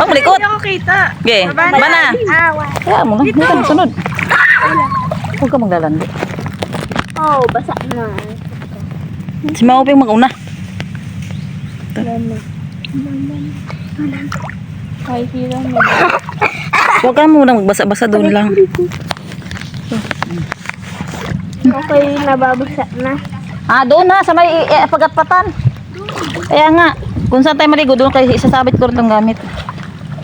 Oh, malikot. Hindi ako kita. Okay, mana? Kaya mo na, hindi ka masunod. Huwag ka maglalandi. Oh, basa na. Si Mauping mag-una. Ay, sila mo. Huwag ka muna magbasa-basa doon lang. Okay, nababasa na. Ah, doon na, sa may pagatpatan. Kaya nga, kung saan tayo maligo, doon kayo isasabit ko rin itong gamit.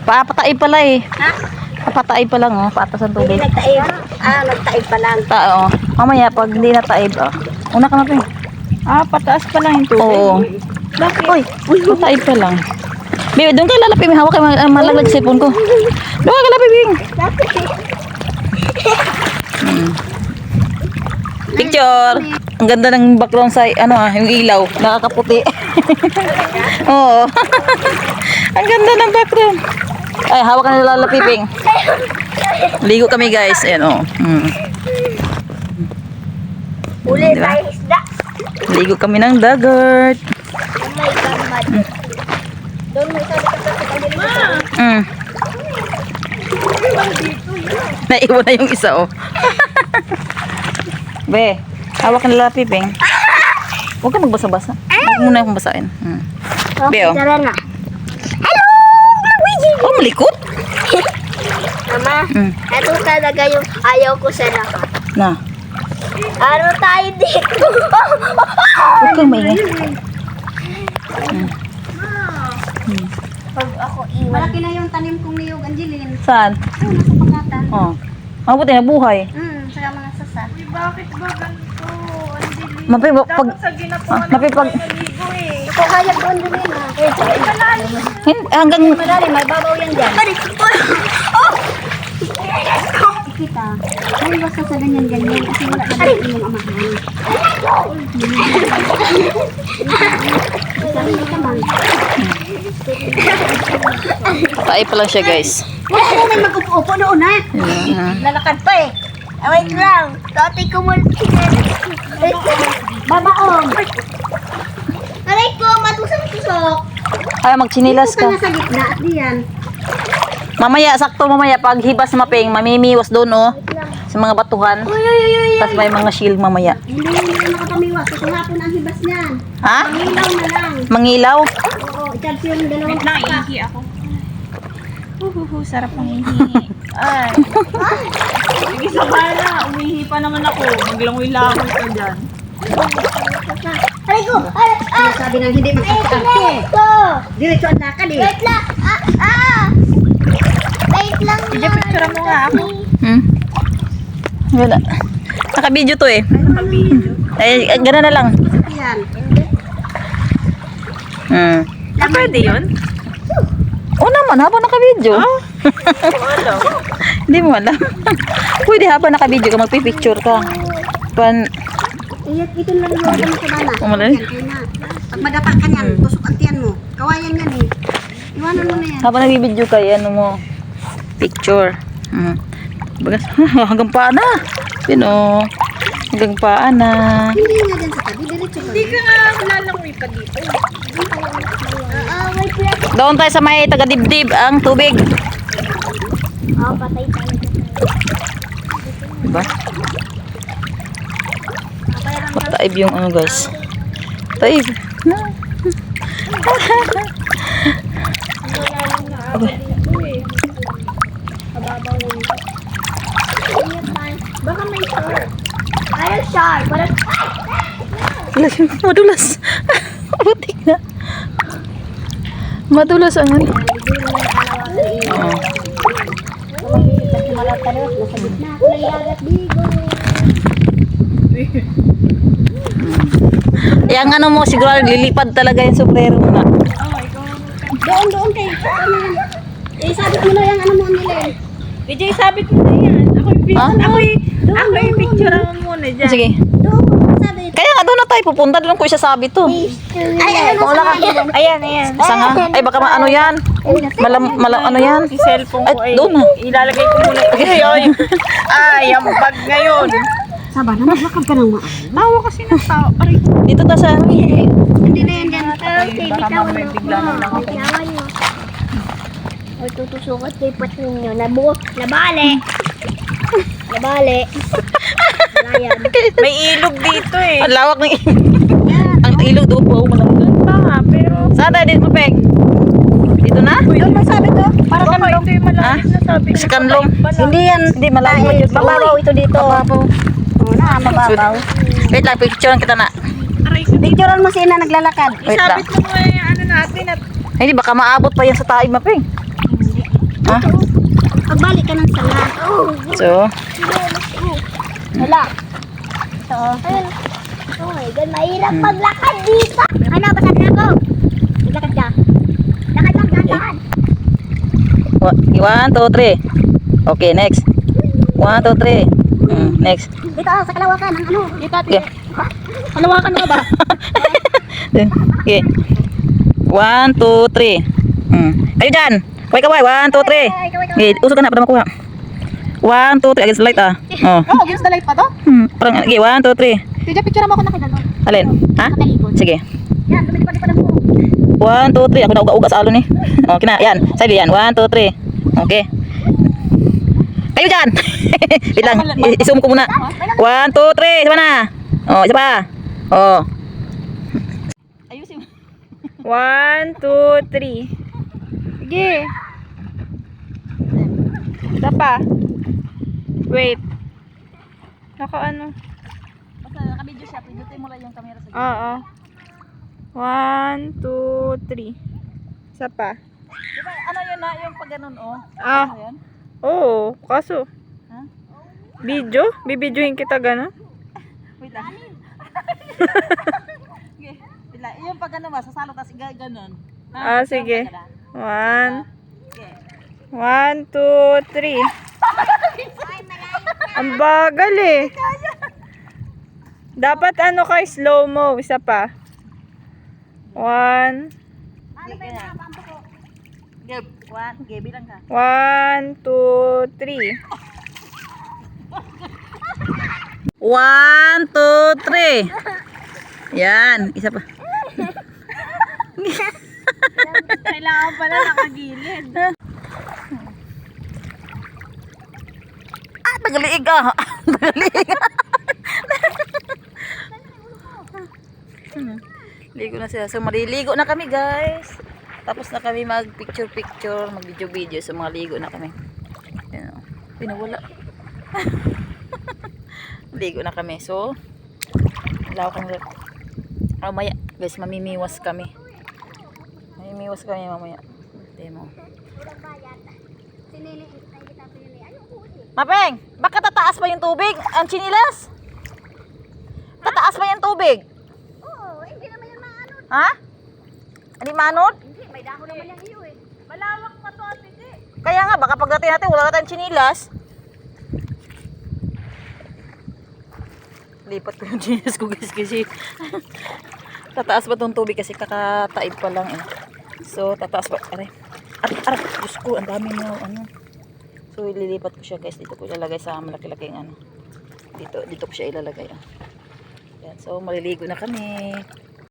Papatay pala eh. Papatay pa lang oh, patas ang Hindi tubig. nagtaib. Nagtaib pa lang. Oo. Mamaya, pag hindi na taib, una ka na rin. Pataas pa lang yung tubig. Oo. Bakit? Uy, taib pa lang. Baby, doon kayo lalapin, may hawak kayo malaglag sa cellphone ko. Doon kayo lalapin, Bing. Picture. Ang ganda ng background sa yung ilaw, nakakaputi. Oo. Ang ganda ng background. Ay, hawak ka na lalapiping. Ligo kami, guys. Ayan, oh. Uli Diba? tayo isda. Ligo kami ng dagat. Oh my God, mad. Doon mo isabi ka sa pagkakas. Naiwan na yung isa, oh. Be, hawak ka na lalapiping. Huwag ka magbasa-basa. Huwag muna akong basain. Okay, Beo. tara na. Hello! Oh, malikot. Mama, ito talaga yung ayaw ko sa lahat. Na. Ano tayo dito? Huwag kang maingay. Pag ako iwan. Malaki na yung tanim kong niyog, Angeline. Saan? Nasa pagkatan. Oh. Mabuti na buhay. Saka mga sasa. Bakit ba ganito? Angeline? Pag Sa ginapuan mapipag naligo eh. Ito kaya doon din na. hanggang Malalim, may babaw yan dyan. Kita, may basta sa ganyan-ganyan kasi wala na rin yung amahan. Sabi ko naman. tayo pa lang siya, guys. Wala na may mag-upo doon ha. Lalakad pa eh. Wait lang. Tatay ko mo. Babaong. Aray ko, matusok-tusok. Ay, magchinilas Ito ka ka. na sa gitna at diyan. Mamaya, sakto mamaya, pag hibas maping, mamimiwas doon, oh. Sa mga batuhan. Uy, uy, uy, uy. Tapos may mga shield mamaya. Hindi nakapamiwas. Kasi hapon ang hibas niyan. Ha? Mangilaw na lang. Mangilaw? Oo, i-charge yung dalawang pa. Ihi ako. Sarap ng ihi. Ay. Sige, sa bala. Umihi pa naman ako. Maglangoy-langoy ka dyan. Aray ko! Sabi ng hindi makakarte. Diretso ang lakad eh. Wait lang! Wait lang! Sige, picture mo nga ako. Wala. Naka-video to eh. Naka-video. Ay, gano'n na lang. Yan. Pwede yun? Oo naman, habang naka-video. Ano? Hindi mo alam. Pwede habang naka-video ka, magpipicture ka. Ito lang yung ano sa bana. Umalala. Yan, kaya na. Pag madapa ka niyan, tusok ang tiyan mo. Kawayan yan eh. Iwanan mo na yan. Habang nag-video ka, ano mo, picture. Bagas, hanggang paa na. Yun o. Hanggang paa na. Hindi nga dyan sa tabi, diretso ka. Hindi ka nga lalangoy pa dito. Wait lang! Doon tayo sa may taga-dibdib ang tubig. Patay tayo. Diba? Taib yung ano, guys. Taib. Okay. Baka may shark. Ayaw shark. Madulas. Butik na. Madulas ang ano. Oo. Nasa gitna. Kulay dagat bigo. Yang ano mo, siguro lilipad talaga yung sombrero mo na. Doon kayo. Sabit mo na yung ano mo nila. DJ, sabit mo na yan. Ako yung picture mo muna dyan. Sige. Doon, sabit. Kaya nga doon na tayo pupunta. Doon ko isa sabi to. Ay, ano Wala ka. Ayan. Isa nga. Ay baka ano yan. Ano yan. Yung cellphone ko Ay, ay doon na. ilalagay ko muna. Ay, ang bag ngayon. Saba na, maglakad ka ng maayos. Tawa kasi ng tao. Aray, Dito ta sa Hindi na yan dyan. baka mamay bigla na lang ako. Yawan mo. O tutusukot kay pat ninyo. Nabali. Nabali. Ayan. May ilog dito eh. Ang lawak ng ang ilog doon po. Doon pa nga, pero... Saan tayo dito, Peng? Dito na? Doon ba sabi to? Para Baka kanlong. ito yung malalim na sabi Sa kanlong. Hindi yan. Hindi, malalim pa yun. Mababaw ito dito. Mababaw. Oo na, mababaw. Wait lang, picturean kita na. Aray ko. Picturean mo si Ina naglalakad. Wait lang. Isabit mo nga yung ano natin at... Hindi, baka maabot pa yan sa taib, Peng. Ha? Pagbalik ka ng sala. So, Wala. Ito. Oh my God, mahirap maglakad dito. Ano, basta na ako. Maglakad ka. Lakad lang, dahan. 1, 2, 3. Okay, next. 1, 2, 3. Next. Dito, sa kalawakan, ang ano. Dito, Okay. kalawakan mo ba? Okay. 1, 2, 3. Kayo dyan. Kaway kaway. 1, 2, 3. Okay, usok ka na para makuha. 1, 2, 3. Against the light ah. Oh. Oh, against the light pa to? Parang, okay, 1, 2, 3. Tija, picture mo ako na kita doon. Alin? Ha? Sige. Yan, lumilipad-lipad ang buhok. 1, 2, 3. Ako na uga-uga sa alon eh. Okay na. Yan. Sabi yan. 1, 2, 3. Okay. Kayo dyan. Wait lang. I-zoom ko muna. 1, 2, 3. Isa pa na. Oh, isa pa. Oh. Ayusin mo. 1, 2, 3. Sige. Isa pa. Wait. Ano? Basta naka-video siya. Pindutin mo lang yung camera sa Oo. 1, 2, 3. Isa pa. Diba, ano yun na? Yung pag ganun oh. Ah. Ano yan? Oo. Kaso. Ha? Video? Bibidyohin kita gano'n? Wait lang. Okay. Wait lang. Yung pag ano ba? Sasalo tas ganun. Ah, sige. 1, Okay. 1, 2, 3. Ang bagal eh. Dapat ano kay slow mo. Isa pa. 1, Okay, ganyan. Okay, 1. Okay, bilang ka. 1, 2, 3. 1, 2, 3. Yan. Isa pa. Kailangan pala nakagilid. Ah, tagaliig ah. Tagaliig. Ligo na sila. So, maliligo na kami guys. Tapos na kami mag-picture-picture, mag-video-video. So, mga ligo na kami. Yan o. Pinawala. Ligo na kami. So, wala ko kami. Mamaya, guys, mamimiwas kami. Mamimiwas kami mamaya. Demo. Mapeng, baka tataas pa yung tubig? Ang chinilas? Tataas pa yung tubig? Oo, hindi naman yan maanod. Ha? Hindi manod? Hindi, may dahon naman yung iyo eh. Malawak pa to, ate. Kaya nga, baka pagdating natin, wala na tayong chinilas. Lipat ko yung chinilas ko guys kasi tataas pa tong tubig kasi kakataib pa lang eh. So, tataas pa. Aray. Aray. Diyos ko, ang dami nyo. Ano. So, ililipat ko siya guys. Dito ko ilalagay sa malaki-laking ano. Dito ko siya ilalagay. Yan. So, maliligo na kami.